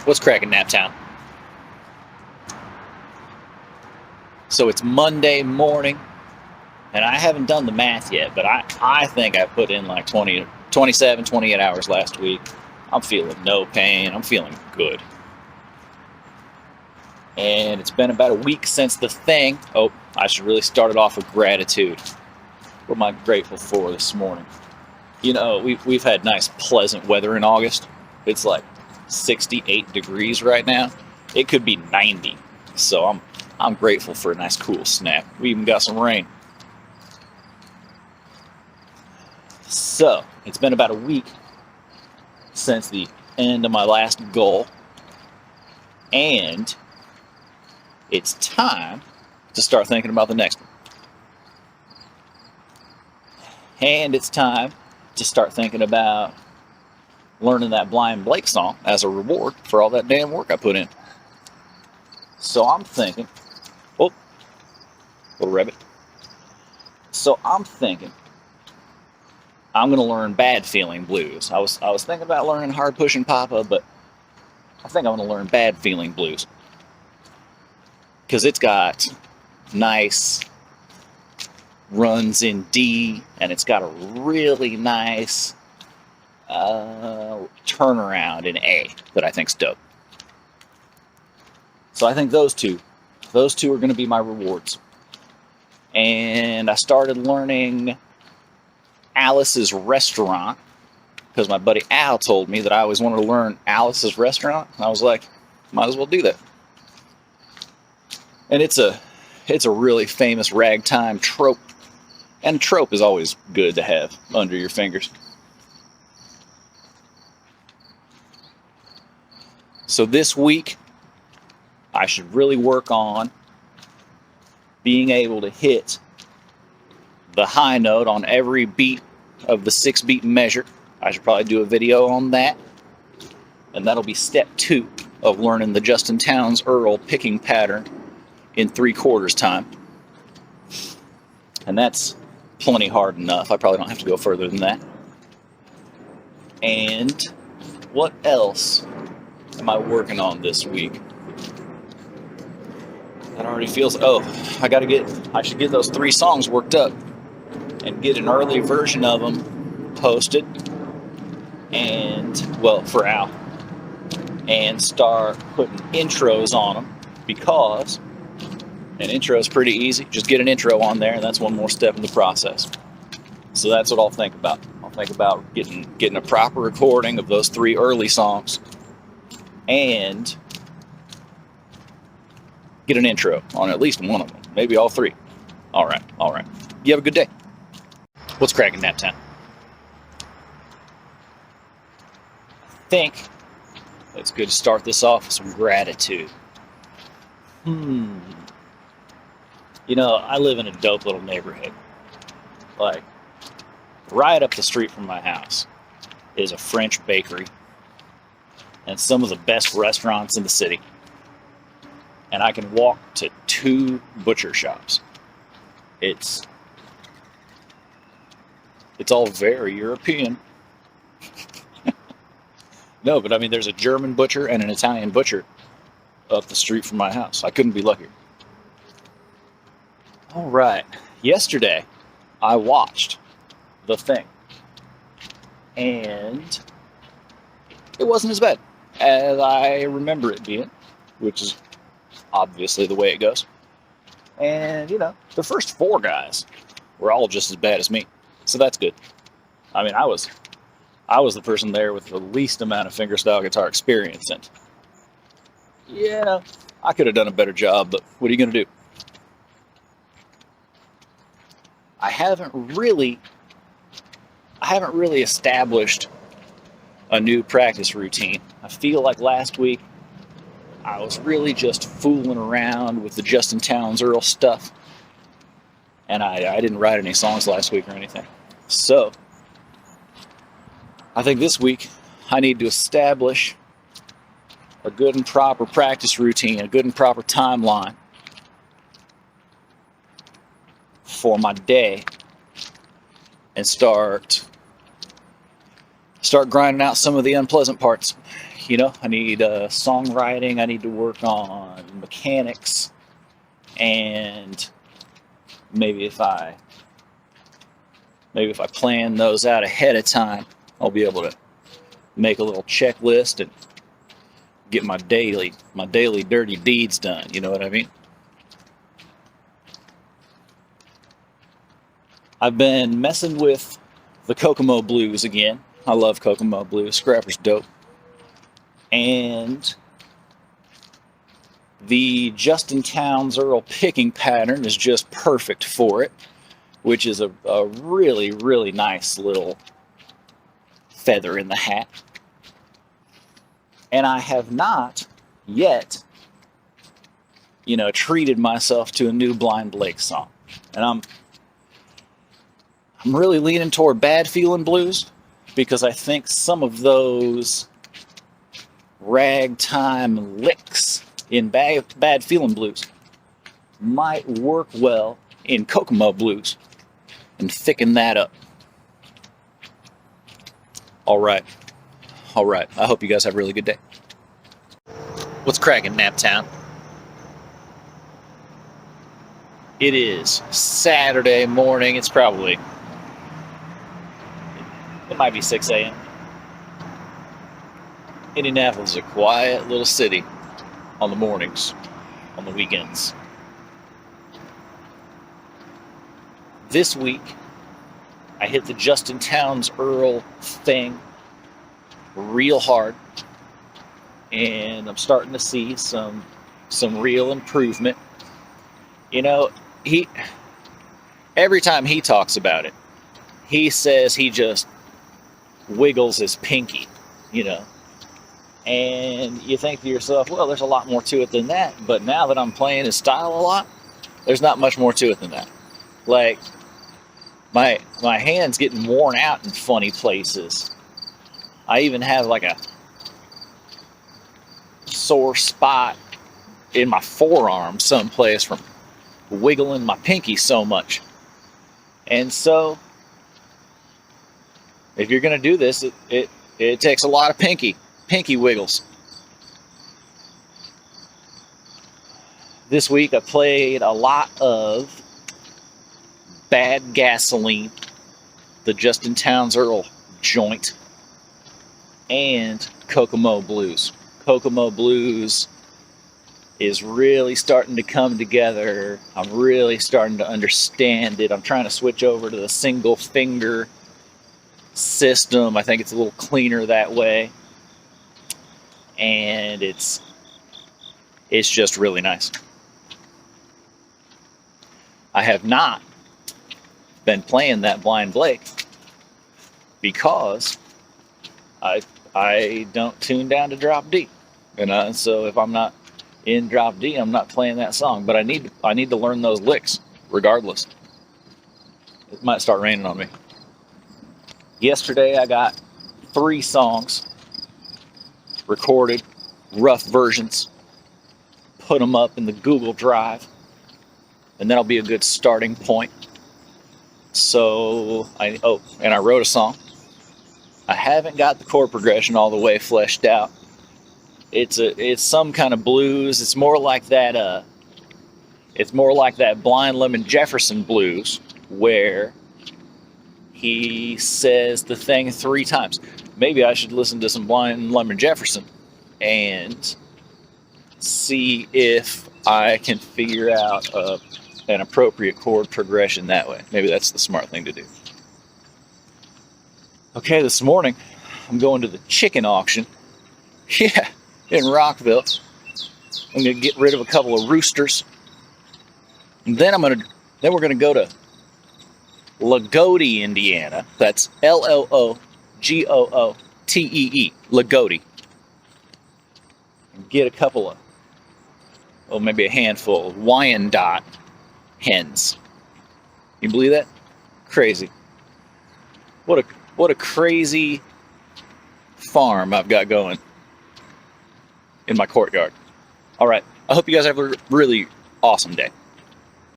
What's cracking, Naptown? So it's Monday morning, and I haven't done the math yet, but I think I put in like 27, 28 hours last week. I'm feeling no pain. I'm feeling good. And it's been about a week since the thing. Oh, I should really start it off with gratitude. What am I grateful for this morning? You know, we've had nice, pleasant weather in August. It's like 68 degrees right now. It could be 90. So I'm grateful for a nice, cool snap. We even got some rain. So it's been about a week since the end of my last goal, and it's time to start thinking about the next one. And it's time to start thinking about learning that Blind Blake song as a reward for all that damn work I put in. So I'm thinking, little rabbit. So I'm thinking I'm gonna learn Bad Feeling Blues. I was thinking about learning Hard Pushing Papa, but I think I'm gonna learn Bad Feeling Blues because it's got nice runs in D, and it's got a really nice turnaround in A that I think's dope. So I think those two are going to be my rewards. And I started learning Alice's Restaurant because my buddy Al told me that I always wanted to learn Alice's Restaurant, and I was like, might as well do that. And it's a really famous ragtime trope. And trope is always good to have under your fingers. So this week, I should really work on being able to hit the high note on every beat of the 6-beat measure. I should probably do a video on that. And that'll be step 2 of learning the Justin Townes Earle picking pattern in 3/4 time. And that's plenty hard enough. I probably don't have to go further than that. And what else am I working on this week? That already feels, I should get those 3 songs worked up and get an early version of them posted, and, well, for Al, and start putting intros on them, because an intro is pretty easy. Just get an intro on there, and that's one more step in the process. So that's what I'll think about. I'll think about getting a proper recording of those 3 early songs, and get an intro on at least one of them, maybe all 3. All right. You have a good day. What's cracking, Naptown? I think it's good to start this off with some gratitude. You know, I live in a dope little neighborhood. Like, right up the street from my house is a French bakery and some of the best restaurants in the city. And I can walk to 2 butcher shops. It's all very European. No, but I mean, there's a German butcher and an Italian butcher up the street from my house. I couldn't be luckier. All right. Yesterday, I watched The Thing. And it wasn't as bad as I remember it being, which is obviously the way it goes. And, you know, the first 4 guys were all just as bad as me. So that's good. I mean, I was the person there with the least amount of fingerstyle guitar experience, and, you know, I could have done a better job, but what are you going to do? I haven't really established a new practice routine. I feel like last week I was really just fooling around with the Justin Townes Earle stuff, and I didn't write any songs last week or anything. So I think this week I need to establish a good and proper practice routine, a good and proper timeline for my day, and start grinding out some of the unpleasant parts. You know, I need songwriting. I need to work on mechanics, and maybe if I plan those out ahead of time, I'll be able to make a little checklist and get my daily dirty deeds done. You know what I mean? I've been messing with the Kokomo blues again. I love Kokomo blues. Scrapper's dope. And the Justin Townes Earle picking pattern is just perfect for it, which is a really, really nice little feather in the hat. And I have not yet, treated myself to a new Blind Blake song. And I'm really leaning toward Bad Feelin' Blues, because I think some of those ragtime licks in Bad Feelin' Blues might work well in Kokomo Blues and thicken that up. All right. I hope you guys have a really good day. What's cracking, Naptown? It is Saturday morning. It might be 6 a.m. Indianapolis is a quiet little city on the mornings, on the weekends. This week, I hit the Justin Townes Earle thing real hard, and I'm starting to see some real improvement. Every time he talks about it, he says he just wiggles his pinky, and you think to yourself, well, there's a lot more to it than that. But now that I'm playing his style a lot, there's not much more to it than that. Like, my hand's getting worn out in funny places. I even have like a sore spot in my forearm someplace from wiggling my pinky so much. And so, if you're going to do this, it takes a lot of pinky wiggles. This week I played a lot of Bad Gasoline, the Justin Townes Earle joint, and Kokomo Blues. Kokomo Blues is really starting to come together. I'm really starting to understand it. I'm trying to switch over to the single finger system. I think it's a little cleaner that way, and it's just really nice. I have not been playing that Blind Blake because I don't tune down to drop D, so if I'm not in drop D, I'm not playing that song. But I need to learn those licks regardless. It might start raining on me. Yesterday I got 3 songs recorded, rough versions, put them up in the Google Drive, and that'll be a good starting point. So I wrote a song. I haven't got the chord progression all the way fleshed out. It's some kind of blues. It's more like that Blind Lemon Jefferson blues, where he says the thing 3 times. Maybe I should listen to some Blind Lemon Jefferson and see if I can figure out an appropriate chord progression that way. Maybe that's the smart thing to do. Okay, this morning I'm going to the chicken auction. Yeah, in Rockville. I'm gonna get rid of a couple of roosters, and then we're gonna go to Lagodi, Indiana. That's Loogootee, Lagodi, and get a couple of, maybe a handful of Wyandotte hens. You believe that? Crazy. What a crazy farm I've got going in my courtyard. All right. I hope you guys have a really awesome day.